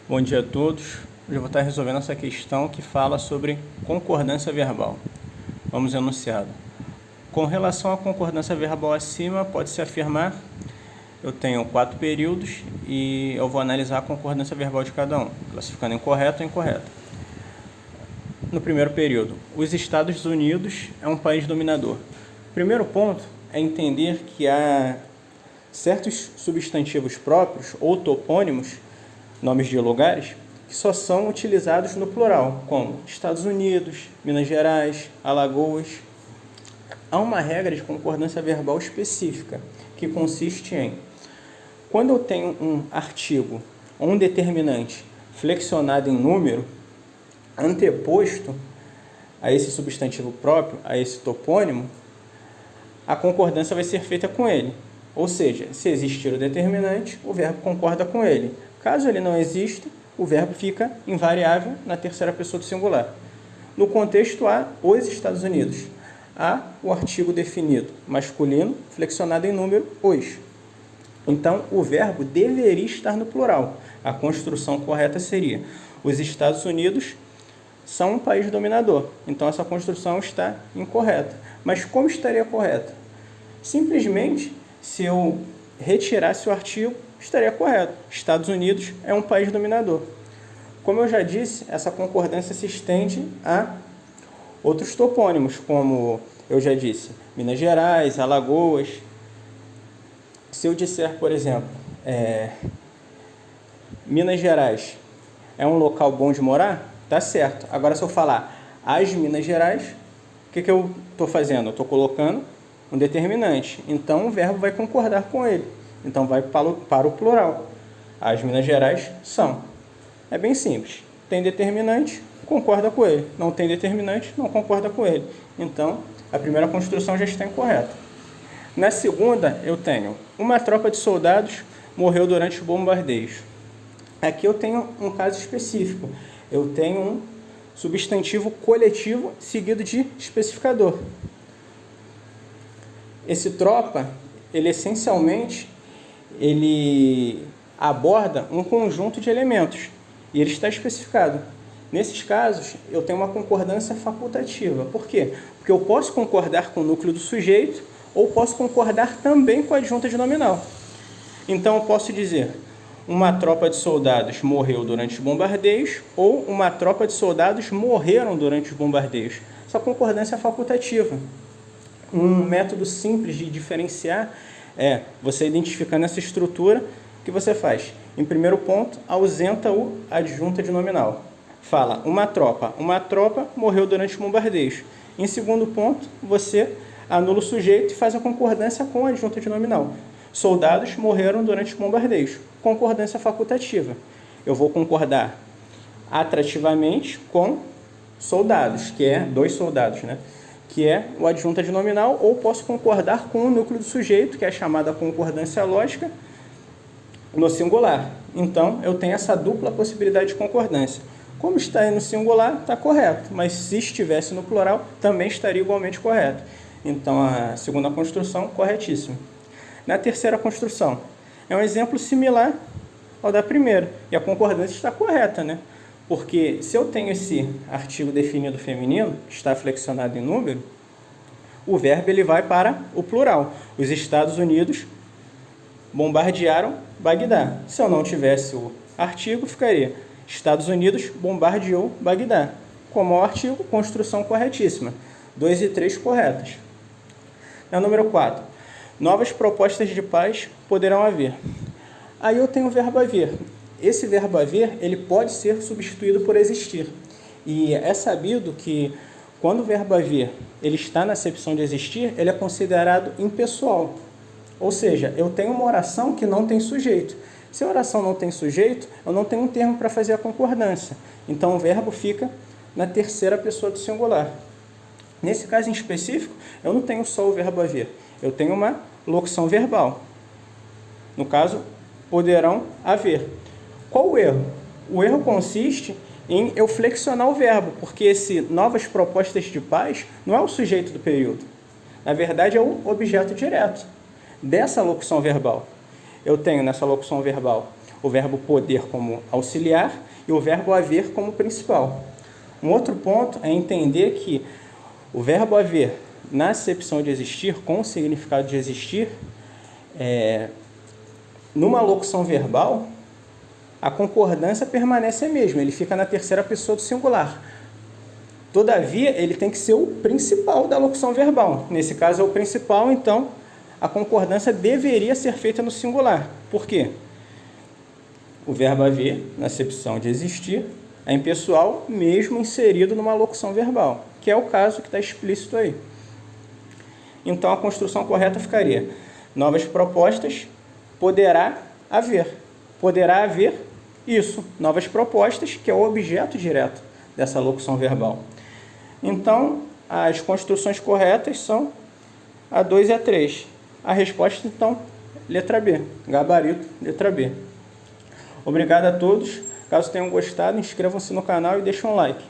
Bom dia a todos. Hoje eu vou estar resolvendo essa questão que fala sobre concordância verbal. Vamos ao enunciado. Com relação à concordância verbal acima, pode-se afirmar: eu tenho 4 períodos e eu vou analisar a concordância verbal de cada um, classificando em correto ou incorreto. No primeiro período, os Estados Unidos é um país dominador. O primeiro ponto é entender que há certos substantivos próprios ou topônimos, nomes de lugares, que só são utilizados no plural, como Estados Unidos, Minas Gerais, Alagoas. Há uma regra de concordância verbal específica, que consiste em: quando eu tenho um artigo ou um determinante flexionado em número, anteposto a esse substantivo próprio, a esse topônimo, a concordância vai ser feita com ele. Ou seja, se existir o determinante, o verbo concorda com ele. Caso ele não exista, o verbo fica invariável na terceira pessoa do singular. No contexto, há os Estados Unidos. Há o artigo definido masculino, flexionado em número, os. Então, o verbo deveria estar no plural. A construção correta seria: os Estados Unidos são um país dominador. Então, essa construção está incorreta. Mas como estaria correta? Simplesmente, se eu retirasse o artigo, estaria correto. Estados Unidos é um país dominador. Como eu já disse, essa concordância se estende a outros topônimos, como eu já disse, Minas Gerais, Alagoas. Se eu disser, por exemplo, Minas Gerais é um local bom de morar, tá certo. Agora, se eu falar as Minas Gerais, o que eu estou fazendo? Eu estou colocando um determinante. Então, o verbo vai concordar com ele. Então, vai para o plural. As Minas Gerais são. É bem simples. Tem determinante, concorda com ele. Não tem determinante, não concorda com ele. Então, a primeira construção já está incorreta. Na segunda, eu tenho: uma tropa de soldados morreu durante os bombardeios. Aqui eu tenho um caso específico. Eu tenho um substantivo coletivo seguido de especificador. Esse tropa, ele essencialmente, ele aborda um conjunto de elementos e ele está especificado. Nesses casos, eu tenho uma concordância facultativa. Por quê? Porque eu posso concordar com o núcleo do sujeito ou posso concordar também com a adjunta de nominal. Então, eu posso dizer: uma tropa de soldados morreu durante os bombardeios ou uma tropa de soldados morreram durante os bombardeios. Essa concordância é facultativa. Um método simples de diferenciar é você identificando essa estrutura, que você faz. Em primeiro ponto, ausenta o adjunta de nominal. Fala: uma tropa morreu durante os bombardeios. Em segundo ponto, você anula o sujeito e faz a concordância com a adjunta de nominal. Soldados morreram durante os bombardeios. Concordância facultativa. Eu vou concordar atrativamente com soldados, que é 2 soldados, né? Que é o adjunta de nominal, ou posso concordar com o núcleo do sujeito, que é a chamada concordância lógica, no singular. Então, eu tenho essa dupla possibilidade de concordância. Como está aí no singular, está correto, mas se estivesse no plural, também estaria igualmente correto. Então, a segunda construção, corretíssima. Na terceira construção, é um exemplo similar ao da primeira, e a concordância está correta, né? Porque se eu tenho esse artigo definido feminino, que está flexionado em número, o verbo ele vai para o plural. Os Estados Unidos bombardearam Bagdá. Se eu não tivesse o artigo, ficaria: Estados Unidos bombardeou Bagdá. Como é o artigo, construção corretíssima. 2 e 3 corretas. Na número 4, novas propostas de paz poderão haver. Aí eu tenho o verbo haver. Esse verbo haver, ele pode ser substituído por existir. E é sabido que quando o verbo haver ele está na acepção de existir, ele é considerado impessoal. Ou seja, eu tenho uma oração que não tem sujeito. Se a oração não tem sujeito, eu não tenho um termo para fazer a concordância. Então, o verbo fica na terceira pessoa do singular. Nesse caso em específico, eu não tenho só o verbo haver. Eu tenho uma locução verbal. No caso, poderão haver. Qual o erro? O erro consiste em eu flexionar o verbo, porque esse novas propostas de paz não é o sujeito do período. Na verdade, é o objeto direto dessa locução verbal. Eu tenho nessa locução verbal o verbo poder como auxiliar e o verbo haver como principal. Um outro ponto é entender que o verbo haver, na acepção de existir, com o significado de existir, numa locução verbal, a concordância permanece a mesma, ele fica na terceira pessoa do singular. Todavia, ele tem que ser o principal da locução verbal. Nesse caso é o principal, então a concordância deveria ser feita no singular. Por quê? O verbo haver, na acepção de existir, é impessoal mesmo inserido numa locução verbal, que é o caso que está explícito aí. Então a construção correta ficaria: novas propostas, poderá haver. Poderá haver isso, novas propostas, que é o objeto direto dessa locução verbal. Então, as construções corretas são a 2 e a 3. A resposta, então, letra B, gabarito, letra B. Obrigado a todos. Caso tenham gostado, inscrevam-se no canal e deixem um like.